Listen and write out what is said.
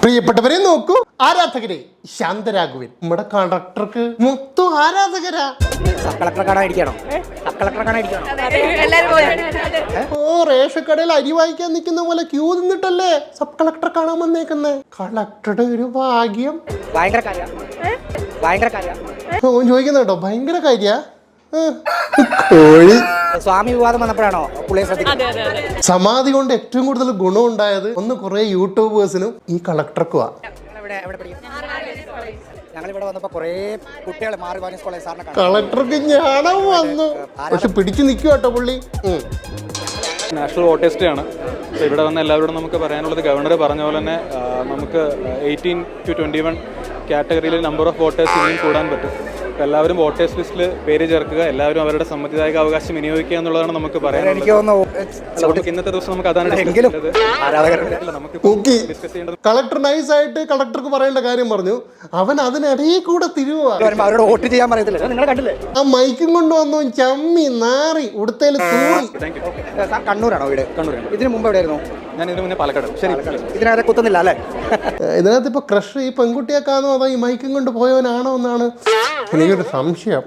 പ്രിയപ്പെട്ടവരെ നോക്കൂ, ആരാധകരെ ശാന്തരാഘവൻ നമ്മുടെ കളക്ടർക്ക് മൊത്തം ആരാധകരാ. ഓ റേഷൻ കടയിൽ അരി വാങ്ങിക്കാൻ നിൽക്കുന്ന പോലെ ക്യൂ നിന്നിട്ടല്ലേ സബ് കളക്ടർ കാണാൻ വന്നേക്കുന്നത്. കളക്ടറുടെ ഒരു ഭാഗ്യം. ഓൻ ചോദിക്കുന്ന കേട്ടോ, ഭയങ്കര കാര്യ. കോഴി സ്വാമി വിവാദം വന്നപ്പോഴാണോ പുള്ളിയെ ശ്രദ്ധിക്കുന്നത്? സമാധി കൊണ്ട് ഏറ്റവും കൂടുതൽ ഗുണം ഉണ്ടായത് ഒന്ന് കുറെ യൂട്യൂബേഴ്സിനും ഈ കളക്ടർക്കുവാ. ഞങ്ങളിവിടെ വന്നപ്പോ കുറെ കുട്ടികൾ കളക്ടർക്ക് ഞാനും വന്നു, പക്ഷെ പിടിച്ചു നിൽക്കുക കേട്ടോ പുള്ളി. നാഷണൽ വോട്ടേഴ്സ് ഡേ ആണ്. അപ്പോൾ ഇവിടെ വന്ന എല്ലാവരോടും നമുക്ക് പറയാനുള്ളത്, ഗവർണർ പറഞ്ഞ പോലെ തന്നെ നമുക്ക് 18 to 21 കാറ്റഗറിയിൽ നമ്പർ ഓഫ് വോട്ടേഴ്സ് ഇനിയും കൂടാൻ പറ്റും. അപ്പോൾ എല്ലാവരും വോട്ടേഴ്സ് ലിസ്റ്റിൽ പേര് ചേർക്കുക, എല്ലാവരും അവരുടെ സമ്മതിദായക അവകാശം വിനിയോഗിക്കുക എന്നുള്ളതാണ് നമുക്ക് പറയാനുള്ളത്. നമുക്ക് ഇന്നത്തെ ദിവസം നമുക്ക് അതാണ് ഡിസ്കസ് ചെയ്യേണ്ടത്. കളക്ടർ നൈസ് ആയിട്ട് കളക്ടർക്ക് പറയേണ്ട കാര്യം പറഞ്ഞു, അവൻ അതിനിടയിൽ കൂടെ തിരുവാ. അവരോട് വോട്ട് ചെയ്യാൻ പറയത്തില്ല, നിങ്ങൾ കണ്ടില്ലേ? ആ മൈക്കും കൊണ്ടുവന്നു ചമ്മി നാറി ഉടുത്തേല് തൂറി. കണ്ണൂരാണോ വീട്? കണ്ണൂരാണ്. ഇതിന് മുമ്പ് എവിടെയായിരുന്നു? ഞാൻ ഇതിന് മുന്നേ പാലക്കാട്. ശരി, ഇതിനകത്ത് കുത്തുന്നില്ല അല്ലേ? ഇതിനകത്ത് ഇപ്പൊ ക്രഷ് ഈ പെൺകുട്ടിയൊക്കെയാണോ അതോ ഈ മൈക്കും കൊണ്ട് പോയവനാണോ എന്നാണ് എനിക്കൊരു സംശയം.